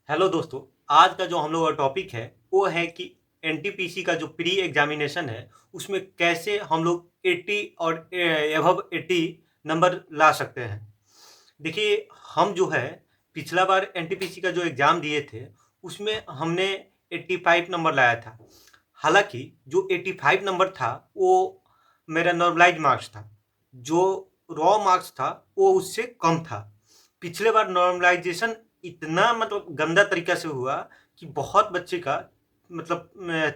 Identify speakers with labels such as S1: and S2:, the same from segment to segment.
S1: Hello दोस्तों। आज का जो हम लोग का टॉपिक है वो है कि एनटीपीसी का जो प्री एग्जामिनेशन है उसमें कैसे हम लोग 80 और एबव 80 नंबर ला सकते हैं। देखिए, हम जो है पिछला बार एनटीपीसी का जो एग्ज़ाम दिए थे उसमें हमने 85 नंबर लाया था। हालांकि जो 85 नंबर था वो मेरा नॉर्मलाइज मार्क्स था। जो रॉ मार्क्स था वो उससे कम था। पिछले बार नॉर्मलाइजेशन इतना मतलब गंदा तरीका से हुआ कि बहुत बच्चे का मतलब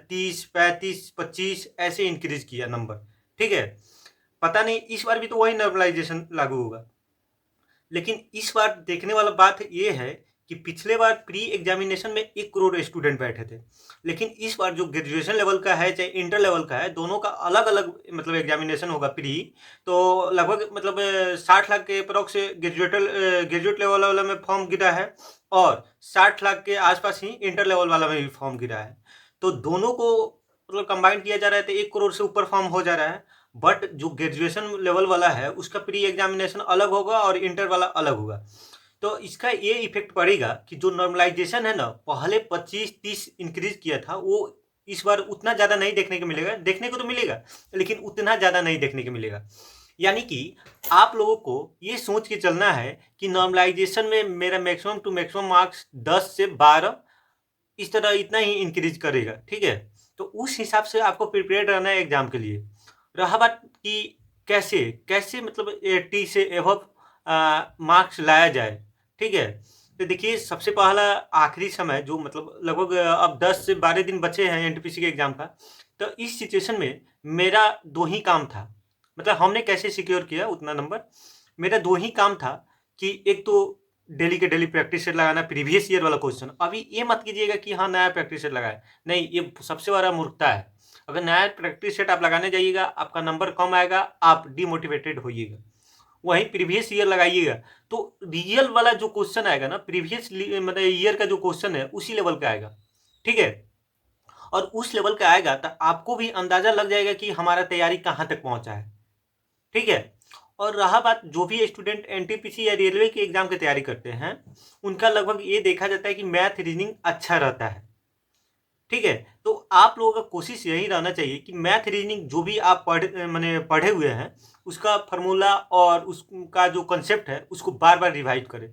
S1: 30 35 25 ऐसे इंक्रीज किया नंबर। ठीक है, पता नहीं इस बार भी तो वही नॉर्मलाइजेशन लागू होगा। लेकिन इस बार देखने वाला बात ये है कि पिछले बार प्री एग्जामिनेशन में 1 करोड़ स्टूडेंट बैठे थे, लेकिन इस बार जो ग्रेजुएशन लेवल का है चाहे इंटर लेवल का है, दोनों का अलग अलग मतलब एग्जामिनेशन होगा प्री। तो लगभग मतलब 60 लाख के अप्रॉक्स ग्रेजुएट लेवल वाला में फॉर्म गिरा है और 60 लाख के आसपास ही इंटर लेवल वाला में भी फॉर्म गिरा है। तो दोनों को मतलब कंबाइन किया जा रहा है तो 1 करोड़ से ऊपर फॉर्म हो जा रहा है। बट जो ग्रेजुएशन लेवल वाला है उसका प्री एग्जामिनेशन अलग होगा और इंटर वाला अलग होगा। तो इसका ये इफेक्ट पड़ेगा कि जो नॉर्मलाइजेशन है ना, पहले 25-30 इंक्रीज किया था वो इस बार उतना ज़्यादा नहीं देखने को मिलेगा। देखने को तो मिलेगा लेकिन उतना ज़्यादा नहीं देखने को मिलेगा। यानी कि आप लोगों को ये सोच के चलना है कि नॉर्मलाइजेशन में मेरा मैक्सिमम टू मैक्सिमम मार्क्स 10 से 12 इस तरह इतना ही इंक्रीज करेगा। ठीक है, तो उस हिसाब से आपको प्रिपेयर रहना है एग्जाम के लिए। रहा बात कि कैसे कैसे मतलब 80 से एबव मार्क्स लाया जाए। ठीक है, तो देखिए सबसे पहला आखिरी समय जो मतलब लगभग अब 10 से 12 दिन बचे हैं एनटीपीसी के एग्जाम का। तो इस सिचुएशन में मेरा दो ही काम था। मतलब हमने कैसे सिक्योर किया उतना नंबर। मेरा दो ही काम था कि एक तो डेली के डेली प्रैक्टिस सेट लगाना, प्रीवियस ईयर वाला क्वेश्चन। अभी ये मत कीजिएगा कि हाँ नया प्रैक्टिस सेट लगाए, नहीं, ये सबसे बड़ा मूर्खता है। अगर नया प्रैक्टिस सेट आप लगाने जाइएगा आपका नंबर कम आएगा, आप डिमोटिवेटेड होइएगा। वहीं प्रीवियस ईयर लगाइएगा तो रियल वाला जो क्वेश्चन आएगा ना, प्रीवियस मतलब ईयर का जो क्वेश्चन है उसी लेवल का आएगा। ठीक है, और उस लेवल का आएगा तो आपको भी अंदाजा लग जाएगा कि हमारा तैयारी कहाँ तक पहुंचा है। ठीक है, और रहा बात जो भी स्टूडेंट एनटीपीसी या रेलवे के एग्जाम की तैयारी करते हैं, उनका लगभग ये देखा जाता है कि मैथ रीजनिंग अच्छा रहता है। ठीक है, तो आप लोगों का कोशिश यही रहना चाहिए कि मैथ रीजनिंग जो भी आप मैंने पढ़े हुए हैं उसका फार्मूला और उसका जो कंसेप्ट है उसको बार बार रिवाइज करें।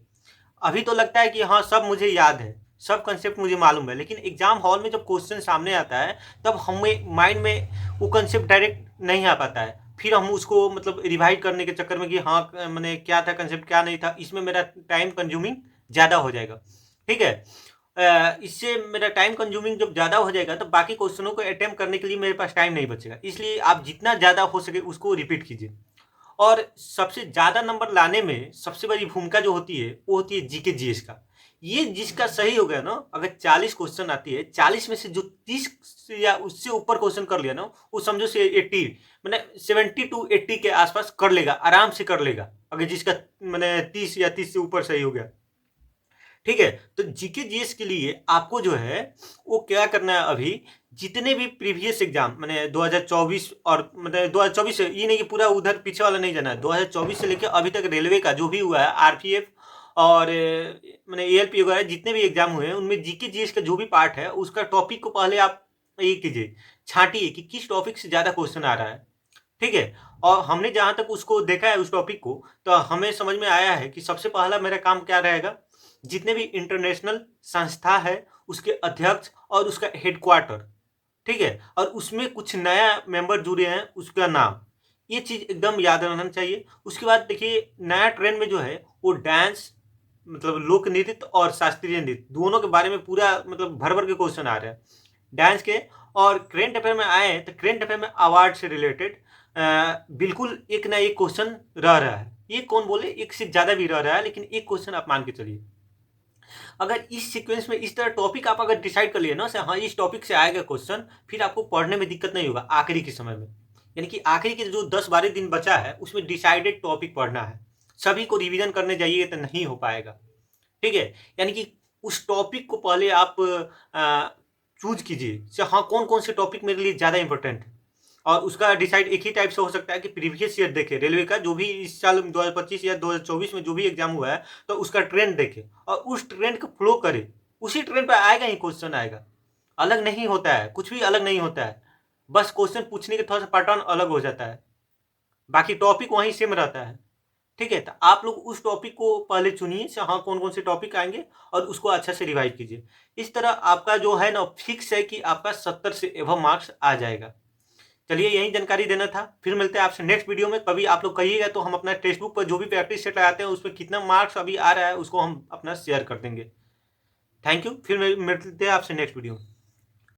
S1: अभी तो लगता है कि हाँ सब मुझे याद है, सब कंसेप्ट मुझे मालूम है, लेकिन एग्जाम हॉल में जब क्वेश्चन सामने आता है तब हमें माइंड में वो कंसेप्ट डायरेक्ट नहीं आ पाता है। फिर हम उसको मतलब रिवाइज करने के चक्कर में कि हाँ मैंने क्या था कंसेप्ट क्या नहीं था, इसमें मेरा टाइम कंज्यूमिंग ज़्यादा हो जाएगा। ठीक है, इससे मेरा टाइम कंज्यूमिंग जब ज़्यादा हो जाएगा तो बाकी क्वेश्चनों को अटेम्प्ट करने के लिए मेरे पास टाइम नहीं बचेगा। इसलिए आप जितना ज़्यादा हो सके उसको रिपीट कीजिए। और सबसे ज़्यादा नंबर लाने में सबसे बड़ी भूमिका जो होती है वो होती है जीके जीएस का। ये जिसका सही हो गया ना, अगर 40 क्वेश्चन आती है, 40 में से जो 30 या उससे ऊपर क्वेश्चन कर लिया ना, वो समझो से 80 मैंने 70 टू 80 के आसपास कर लेगा, आराम से कर लेगा, अगर जिसका मैंने 30 या 30 से ऊपर सही हो गया। ठीक है, तो जीके जीएस के लिए आपको जो है वो क्या करना है, अभी जितने भी प्रीवियस एग्जाम मैंने 2024 और मतलब 2024 से ये नहीं कि पूरा उधर पीछे वाला नहीं जाना है, 2024 से लेकर अभी तक रेलवे का जो भी हुआ है, आरपीएफ और मैंने एएलपी वगैरह जितने भी एग्जाम हुए हैं उनमें जीके जीएस का जो भी पार्ट है उसका टॉपिक को पहले आप ये कीजिए, छांटिए कि किस टॉपिक से ज़्यादा क्वेश्चन आ रहा है। ठीक है, और हमने जहाँ तक उसको देखा है उस टॉपिक को, तो हमें समझ में आया है कि सबसे पहला मेरा काम क्या रहेगा, जितने भी इंटरनेशनल संस्था है उसके अध्यक्ष और उसका हेडक्वार्टर। ठीक है, और उसमें कुछ नया मेंबर जुड़े हैं उसका नाम, ये चीज़ एकदम याद रहना चाहिए। उसके बाद देखिए नया ट्रेंड में जो है वो डांस मतलब लोक नृत्य और शास्त्रीय नृत्य दोनों के बारे में पूरा मतलब भर भर के क्वेश्चन आ रहे हैं डांस के। और करेंट अफेयर में आए तो करेंट अफेयर में अवार्ड से रिलेटेड बिल्कुल एक ना एक क्वेश्चन रह रहा है। ये कौन बोले, एक से ज़्यादा भी रह रहा है, लेकिन एक क्वेश्चन आप मान के चलिए। अगर इस सीक्वेंस में इस तरह टॉपिक आप अगर डिसाइड कर लिए ना से हाँ इस टॉपिक से आएगा क्वेश्चन, फिर आपको पढ़ने में दिक्कत नहीं होगा आखिरी के समय में। यानी कि आखिरी के जो 10-12 दिन बचा है उसमें डिसाइडेड टॉपिक पढ़ना है, सभी को रिवीजन करने जाइए तो नहीं हो पाएगा। ठीक है, यानी कि उस टॉपिक को पहले आप चूज कीजिए, हाँ कौन कौन से टॉपिक मेरे लिए ज़्यादा इंपॉर्टेंट है। और उसका डिसाइड एक ही टाइप से हो सकता है कि प्रीवियस ईयर देखे रेलवे का जो भी इस साल 2025 या 2024 में जो भी एग्जाम हुआ है, तो उसका ट्रेंड देखे और उस ट्रेंड को फ्लो करे। उसी ट्रेन पे आएगा ही क्वेश्चन आएगा, अलग नहीं होता है, कुछ भी अलग नहीं होता है, बस क्वेश्चन पूछने के थोड़ा सा पैटर्न अलग हो जाता है, बाकी टॉपिक वहीं सेम रहता है। ठीक है, तो आप लोग उस टॉपिक को पहले चुनिए, हाँ कौन कौन से टॉपिक आएंगे, और उसको अच्छा से रिवाइज कीजिए। इस तरह आपका जो है ना फिक्स है कि आपका 70 से एबव मार्क्स आ जाएगा। चलिए यही जानकारी देना था, फिर मिलते हैं आपसे नेक्स्ट वीडियो में। कभी आप लोग कहिएगा तो हम अपना टेक्स्ट बुक पर जो भी प्रैक्टिस सेट लगाते हैं उसमें कितना मार्क्स अभी आ रहा है उसको हम अपना शेयर कर देंगे। थैंक यू, फिर मिलते हैं आपसे नेक्स्ट वीडियो में।